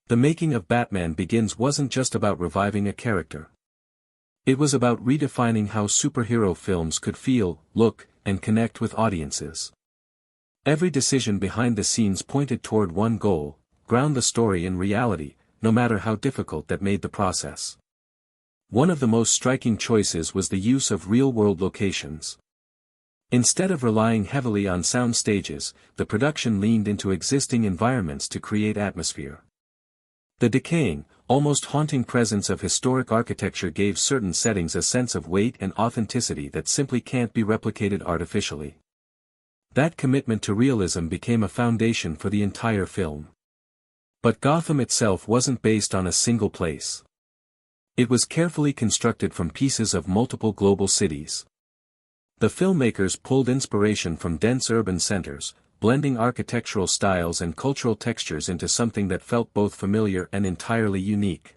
The making of Batman Begins wasn't just about reviving a character. It was about redefining how superhero films could feel, look, and connect with audiences. Every decision behind the scenes pointed toward one goal: ground the story in reality, no matter how difficult that made the process. One of the most striking choices was the use of real-world locations. Instead of relying heavily on sound stages, the production leaned into existing environments to create atmosphere. The decaying, almost haunting presence of historic architecture gave certain settings a sense of weight and authenticity that simply can't be replicated artificially. That commitment to realism became a foundation for the entire film. But Gotham itself wasn't based on a single place. It was carefully constructed from pieces of multiple global cities. The filmmakers pulled inspiration from dense urban centers, blending architectural styles and cultural textures into something that felt both familiar and entirely unique.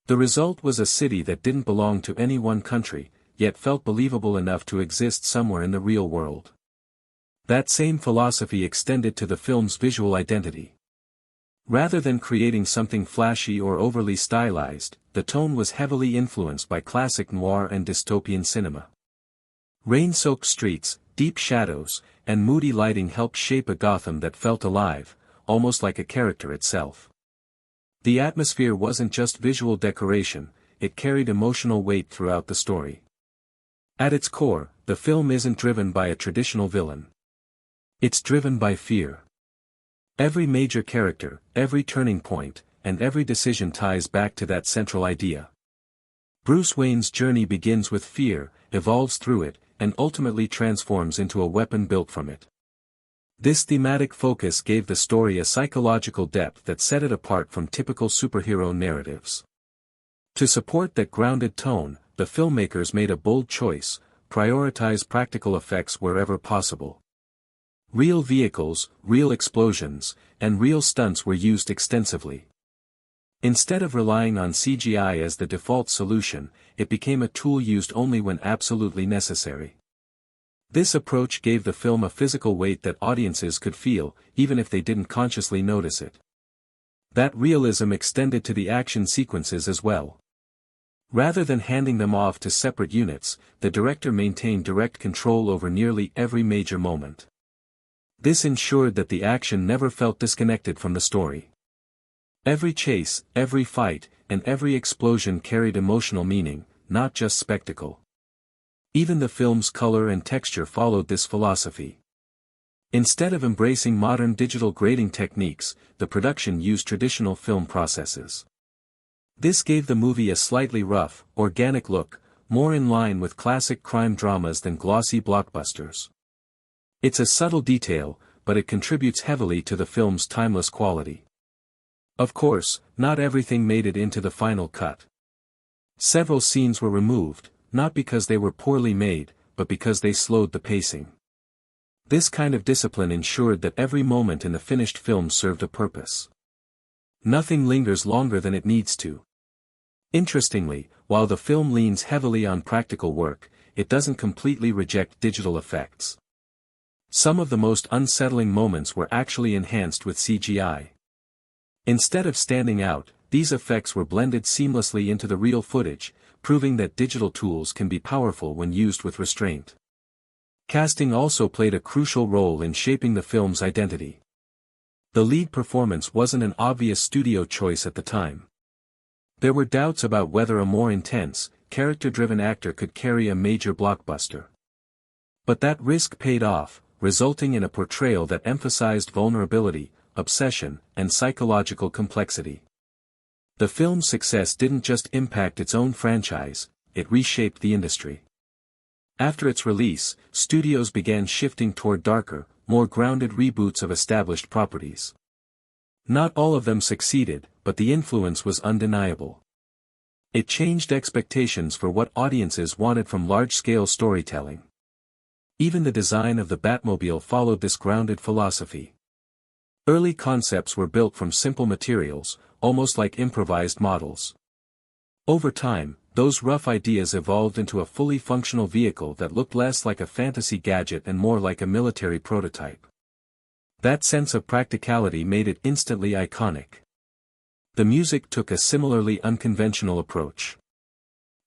The result was a city that didn't belong to any one country, yet felt believable enough to exist somewhere in the real world. That same philosophy extended to the film's visual identity. Rather than creating something flashy or overly stylized, the tone was heavily influenced by classic noir and dystopian cinema. Rain-soaked streets, deep shadows, and moody lighting helped shape a Gotham that felt alive, almost like a character itself. The atmosphere wasn't just visual decoration, it carried emotional weight throughout the story. At its core, the film isn't driven by a traditional villain. It's driven by fear. Every major character, every turning point, and every decision ties back to that central idea. Bruce Wayne's journey begins with fear, evolves through it, and ultimately transforms into a weapon built from it. This thematic focus gave the story a psychological depth that set it apart from typical superhero narratives. To support that grounded tone, the filmmakers made a bold choice: prioritize practical effects wherever possible. Real vehicles, real explosions, and real stunts were used extensively. Instead of relying on CGI as the default solution, it became a tool used only when absolutely necessary. This approach gave the film a physical weight that audiences could feel, even if they didn't consciously notice it. That realism extended to the action sequences as well. Rather than handing them off to separate units, the director maintained direct control over nearly every major moment. This ensured that the action never felt disconnected from the story. Every chase, every fight, and every explosion carried emotional meaning, not just spectacle. Even the film's color and texture followed this philosophy. Instead of embracing modern digital grading techniques, the production used traditional film processes. This gave the movie a slightly rough, organic look, more in line with classic crime dramas than glossy blockbusters. It's a subtle detail, but it contributes heavily to the film's timeless quality. Of course, not everything made it into the final cut. Several scenes were removed, not because they were poorly made, but because they slowed the pacing. This kind of discipline ensured that every moment in the finished film served a purpose. Nothing lingers longer than it needs to. Interestingly, while the film leans heavily on practical work, it doesn't completely reject digital effects. Some of the most unsettling moments were actually enhanced with CGI. Instead of standing out, these effects were blended seamlessly into the real footage, proving that digital tools can be powerful when used with restraint. Casting also played a crucial role in shaping the film's identity. The lead performance wasn't an obvious studio choice at the time. There were doubts about whether a more intense, character-driven actor could carry a major blockbuster. But that risk paid off, resulting in a portrayal that emphasized vulnerability, obsession, and psychological complexity. The film's success didn't just impact its own franchise, it reshaped the industry. After its release, studios began shifting toward darker, more grounded reboots of established properties. Not all of them succeeded, but the influence was undeniable. It changed expectations for what audiences wanted from large-scale storytelling. Even the design of the Batmobile followed this grounded philosophy. Early concepts were built from simple materials, almost like improvised models. Over time, those rough ideas evolved into a fully functional vehicle that looked less like a fantasy gadget and more like a military prototype. That sense of practicality made it instantly iconic. The music took a similarly unconventional approach.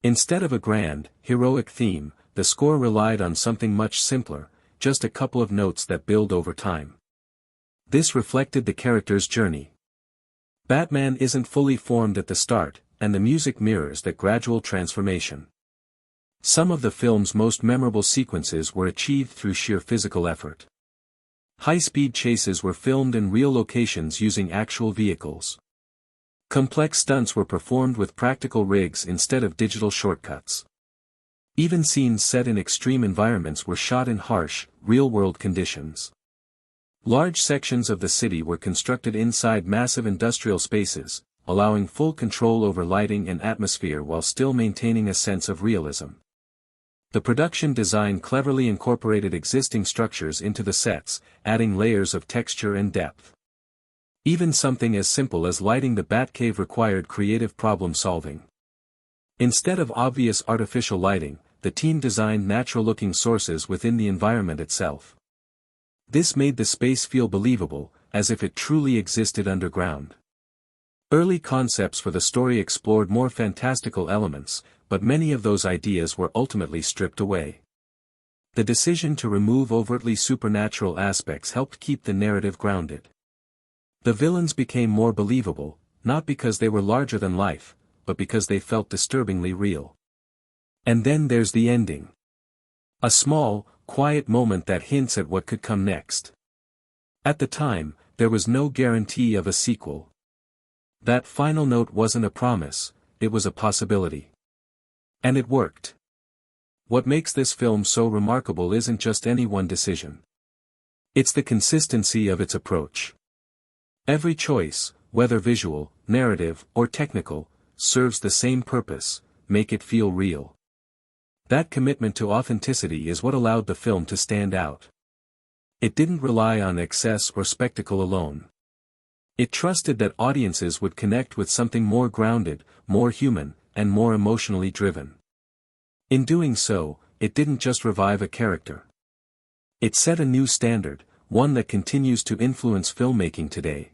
Instead of a grand, heroic theme, the score relied on something much simpler, just a couple of notes that build over time. This reflected the character's journey. Batman isn't fully formed at the start, and the music mirrors that gradual transformation. Some of the film's most memorable sequences were achieved through sheer physical effort. High-speed chases were filmed in real locations using actual vehicles. Complex stunts were performed with practical rigs instead of digital shortcuts. Even scenes set in extreme environments were shot in harsh, real-world conditions. Large sections of the city were constructed inside massive industrial spaces, allowing full control over lighting and atmosphere while still maintaining a sense of realism. The production design cleverly incorporated existing structures into the sets, adding layers of texture and depth. Even something as simple as lighting the Batcave required creative problem-solving. Instead of obvious artificial lighting, the team designed natural-looking sources within the environment itself. This made the space feel believable, as if it truly existed underground. Early concepts for the story explored more fantastical elements, but many of those ideas were ultimately stripped away. The decision to remove overtly supernatural aspects helped keep the narrative grounded. The villains became more believable, not because they were larger than life, but because they felt disturbingly real. And then there's the ending. A small, quiet moment that hints at what could come next. At the time, there was no guarantee of a sequel. That final note wasn't a promise, it was a possibility. And it worked. What makes this film so remarkable isn't just any one decision. It's the consistency of its approach. Every choice, whether visual, narrative, or technical, serves the same purpose: make it feel real. That commitment to authenticity is what allowed the film to stand out. It didn't rely on excess or spectacle alone. It trusted that audiences would connect with something more grounded, more human, and more emotionally driven. In doing so, it didn't just revive a character. It set a new standard, one that continues to influence filmmaking today.